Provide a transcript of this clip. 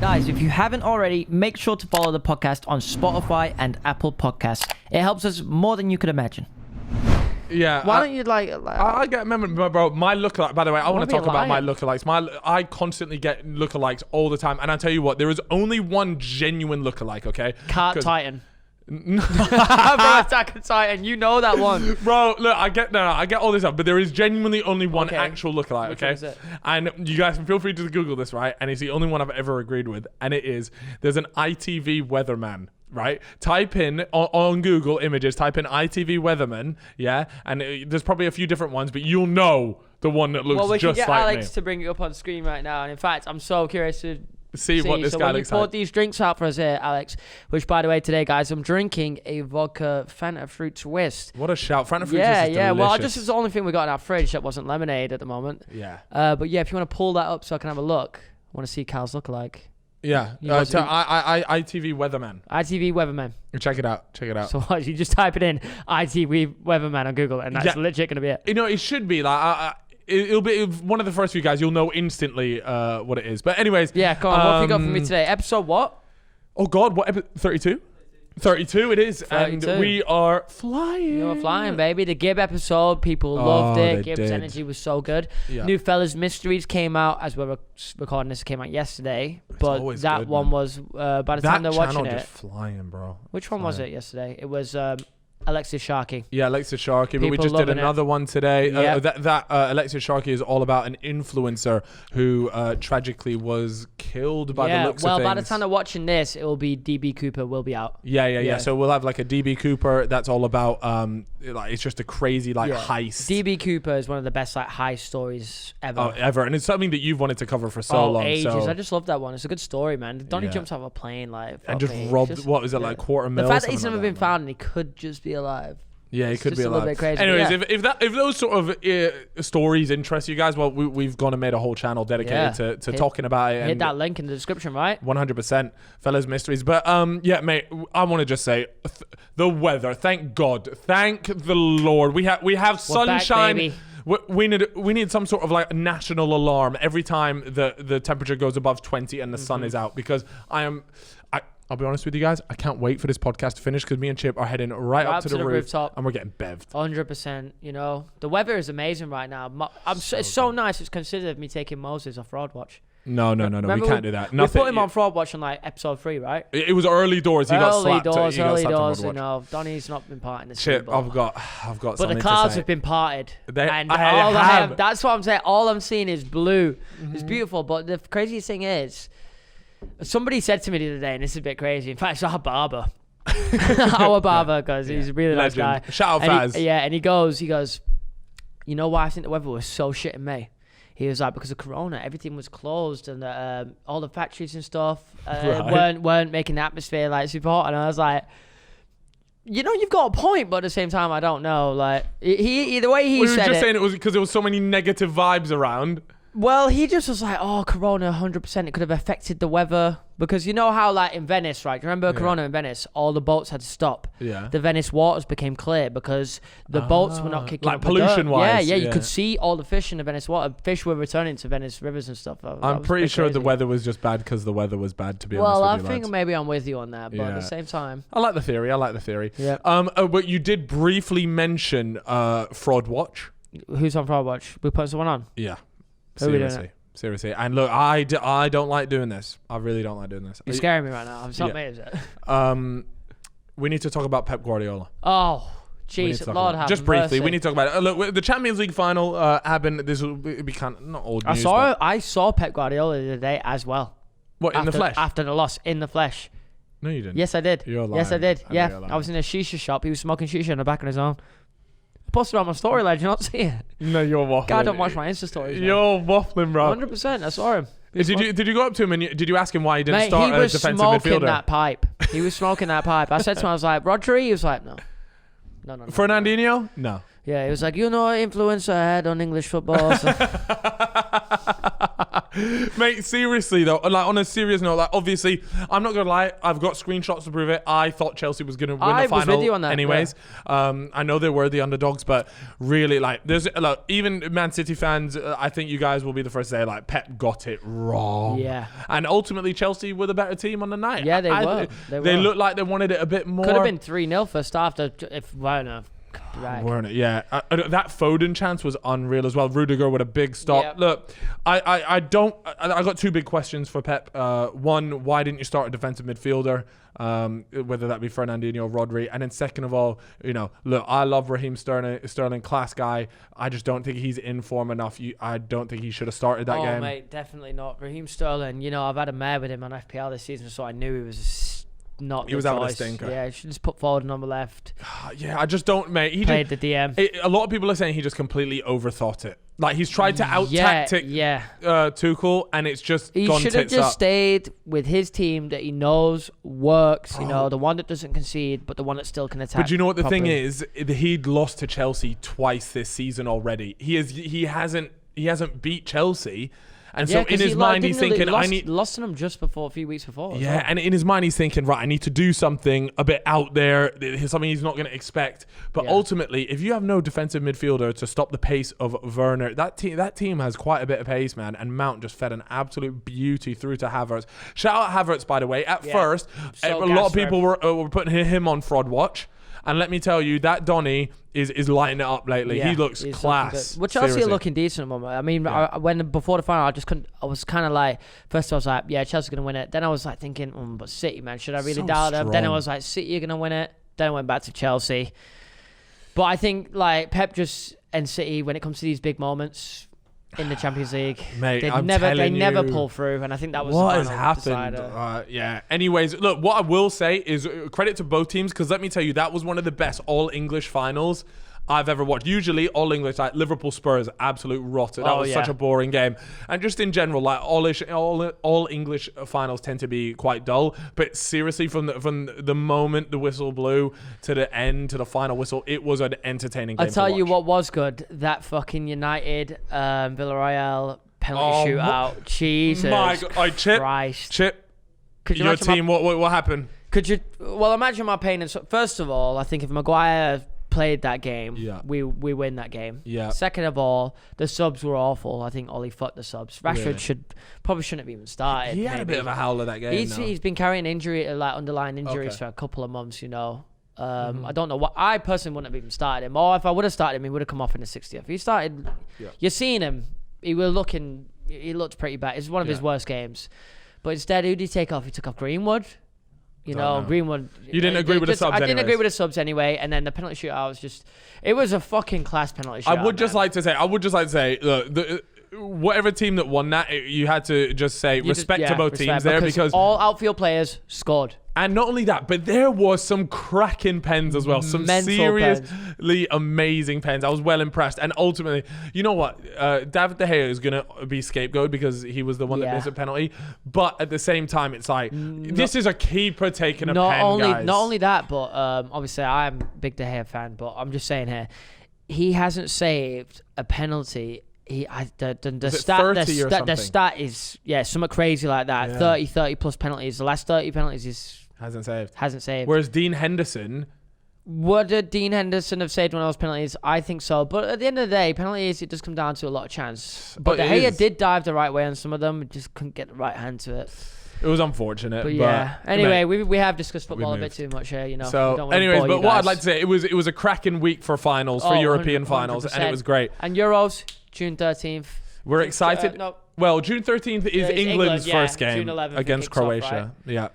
Guys, if you haven't already, make sure to follow the podcast on Spotify and Apple Podcasts. It helps us more than you could imagine. Yeah. Why don't you I get remember, bro. My lookalike. By the way, I want to talk about my lookalikes. I constantly get lookalikes all the time, and I tell you what, there is only one genuine lookalike. Okay. Cat Titan. Bro, Attack on Titan. You know that one, bro. Look, I get all this up, but there is genuinely only one actual lookalike. Okay. Which one is it? And you guys can feel free to Google this, right? And it's the only one I've ever agreed with, and it is there's an ITV weatherman. Right, type in on Google Images, type in ITV weatherman, yeah, and there's probably a few different ones, but you'll know the one that looks just like me. Well, we can get Alex to bring it up on screen right now, and in fact, I'm so curious to see what this guy looks like. So when you poured these drinks out for us here, Alex, which by the way, today, guys, I'm drinking a vodka Fanta fruit twist. What a shout! Fanta fruit twist is delicious. Yeah. Well, this is the only thing we got in our fridge that wasn't lemonade at the moment. Yeah. But yeah, if you want to pull that up so I can have a look, I want to see Cal's lookalike. Yeah, ITV weatherman. ITV weatherman. Check it out. So what, you just type it in ITV weatherman on Google, and that's legit gonna be it. You know, it should be like it'll be one of the first few guys. You'll know instantly what it is. But anyways, yeah. Come on, what have you got for me today? Episode what? Oh God, what episode? 32. 32 it is, 32. And we are flying. You're flying, baby. The Gib episode, people loved it. Gib's energy was so good. Yeah. New Fellas Mysteries came out as we're recording this. It came out yesterday, but that one was by the time they're watching it. Just flying, bro. Which one was it yesterday? It was Alexis Sharkey. Yeah, Alexis Sharkey. But we just did another one today. That Alexis Sharkey is all about an influencer who tragically was killed by the looks of things. Well, by the time they're watching this, it will be DB Cooper will be out. Yeah. So we'll have like a DB Cooper that's all about it's just a crazy heist. DB Cooper is one of the best heist stories ever. Ever. And it's something that you've wanted to cover for so long. Ages. So. I just love that one. It's a good story, man. Donnie jumps out of a plane and just robbed what was it like $250,000? The fact that he's never been found and he could just be alive. Yeah, he could be alive. A little bit crazy. Anyways, if those sort of stories interest you guys, well, we've gone and made a whole channel dedicated to talking about it. Hit that link in the description, right? 100%, Fellas Mysteries. But mate, I want to just say the weather. Thank God, thank the Lord. We have sunshine. Back, we need some sort of like national alarm every time the temperature goes above 20 and the sun is out, because I'll be honest with you guys, I can't wait for this podcast to finish, because me and Chip are heading right up to the rooftop and we're getting bevved. 100%. You know, the weather is amazing right now. It's so nice. It's considered me taking Moses off Fraudwatch. No, we can't do that. We put him on Fraudwatch on episode 3, right? It was early doors. He got slapped. Early doors. You know, Donnie's not been parting this. Chip, I've got. But the clouds have been parted. I have. That's what I'm saying. All I'm seeing is blue. Mm-hmm. It's beautiful. But the craziest thing is, somebody said to me the other day, and this is a bit crazy. In fact, it's our barber. Our barber, because he's a really nice guy. Shout out Faz. And he goes, you know why I think the weather was so shit in May? He was like, because of Corona, everything was closed, and all the factories and stuff weren't making the atmosphere like super hot. And I was like, you know, you've got a point, but at the same time, I don't know. Like the way he said it. We were just saying it was because there was so many negative vibes around. Well, he just was like, oh, Corona, 100%, it could have affected the weather. Because you know how, like, in Venice, right? Do you remember Corona in Venice? All the boats had to stop. Yeah. The Venice waters became clear because the boats were not kicking up. Like pollution-wise. Yeah, you could see all the fish in the Venice water. Fish were returning to Venice rivers and stuff. I'm pretty sure the weather was just bad because the weather was bad, to be honest with you. Well, I think maybe I'm with you on that, but at the same time. I like the theory. Yeah. But you did seriefully mention Fraudwatch. Who's on Fraudwatch? We put someone on? Yeah. Seriously. And look, I don't like doing this. I really don't like doing this. You're scaring me right now. I'm not made of it. We need to talk about Pep Guardiola. Oh, jeez. Lord have just briefly, mercy. we need to talk about it. Look, the Champions League final happened. This will be kind of not old news. I saw Pep Guardiola the other day as well. What, in the flesh? After the loss, in the flesh. No, you didn't. Yes, I did. You're lying. Yes, I did. I was in a shisha shop. He was smoking shisha in the back of his own. Posted on my story, lad. You not see it? No, you're waffling. God, I don't watch my Insta stories. You're waffling, bro. 100%. I saw him. Did you go up to him and did you ask him why he didn't start as defensive midfielder? He was smoking that pipe. He was smoking that pipe. I said to him, I was like, Rodri? He was like, no. Fernandinho? No. Yeah, he was like, you know, influence I had on English football. So. Mate, seriously though, like on a serious note, like obviously, I'm not gonna lie, I've got screenshots to prove it. I thought Chelsea was gonna win the final. I was with you on that, anyways. yeah. I know they were the underdogs, but really, like, even Man City fans, I think you guys will be the first to say, like, Pep got it wrong. Yeah. And ultimately, Chelsea were the better team on the night. Yeah, they were. They looked like they wanted it a bit more. Could have been 3-0 first half. If I don't know. Right. Weren't it? Yeah. That Foden chance was unreal as well. Rudiger with a big stop. Yep. Look, I got two big questions for Pep. One, why didn't you start a defensive midfielder? Whether that be Fernandinho or Rodri. And then second of all, look, I love Raheem Sterling, class guy. I just don't think he's in form enough. I don't think he should have started that game. Oh, mate, definitely not. Raheem Sterling, I've had a mare with him on FPL this season, so I knew he was not he was having a stinker. Yeah, he should just put Foden on the left. Yeah, I just don't, mate. He played the DM. A lot of people are saying he just completely overthought it. Like, he's tried to out-tactic Tuchel, and it's just he gone should have tits just up. stayed with his team that he knows works, the one that doesn't concede, but the one that still can attack. But you know what the properly. thing is? He'd lost to Chelsea twice this season already. He hasn't beat Chelsea. And so in his mind, he's thinking, lost to them just before, a few weeks before. Yeah, well. and in his mind, he's thinking, right, I need to do something a bit out there, something he's not going to expect. But ultimately, if you have no defensive midfielder to stop the pace of Werner, that team has quite a bit of pace, man. And Mount just fed an absolute beauty through to Havertz. Shout out Havertz, by the way. At first, a lot of people were putting him on Fraudwatch. And let me tell you, that Donny is lighting it up lately. Yeah, he looks class. Well, Chelsea are looking decent at the moment. I mean, before the final, I was kind of like, first I was like, yeah, Chelsea's going to win it. Then I was like thinking, but City, man, should I really doubt them? Then I was like, City are going to win it. Then I went back to Chelsea. But I think, like, Pep and City, when it comes to these big moments in the Champions League, mate, they never pull through, and I think that was what the has happened. Yeah. Anyways, look, what I will say is credit to both teams, because let me tell you, that was one of the best all English finals I've ever watched. Usually all English, like Liverpool Spurs, absolute rot. That was such a boring game. And just in general, like all English finals tend to be quite dull. But seriously, from the moment the whistle blew to the end, to the final whistle, it was an entertaining game. I'll tell you what was good. That fucking United Villarreal penalty shootout. Jesus Christ. Chip, could you your team, what happened? Could you? Well, imagine my pain. And first of all, I think if Maguire played that game, we win that game. Yeah. Second of all, the subs were awful. I think Ollie fucked the subs. Rashford probably shouldn't have even started. He had a bit of a howler that game. He's been carrying underlying injuries for a couple of months. I don't know what. I personally wouldn't have even started him. Or if I would have started him, he would have come off in the 60th. He started. You're seeing him. He looked pretty bad. It's one of his worst games. But instead, who did he take off? He took off Greenwood. Greenwood. You didn't agree with the subs. I didn't agree with the subs anyway. And then the penalty shootout was it was a fucking class penalty shootout. I would just like to say, look, whatever team that won that, you had to just say respect to both teams there, because all outfield players scored. And not only that, but there was some cracking pens as well. Some seriously amazing pens. I was well impressed. And ultimately, you know what? David De Gea is going to be scapegoated because he was the one that missed a penalty. But at the same time, it's like, this is a keeper taking a pen, guys. Not only that, but obviously I'm a big De Gea fan, but I'm just saying here, he hasn't saved a penalty. The stat is something crazy like that. 30 plus penalties. The last 30 penalties hasn't saved. Whereas Dean Henderson, would Dean Henderson have saved one of those penalties? I think so. But at the end of the day, penalties, it does come down to a lot of chance. But De Gea did dive the right way on some of them. Just couldn't get the right hand to it. It was unfortunate. But anyway, we have discussed football a bit too much here, So, anyways, but what I'd like to say, it was a cracking week for finals, for European 100%. finals, and it was great. And Euros, June 13th. We're excited. Well, June 13th is England's first game June 11th against Croatia. Off, right? Yeah.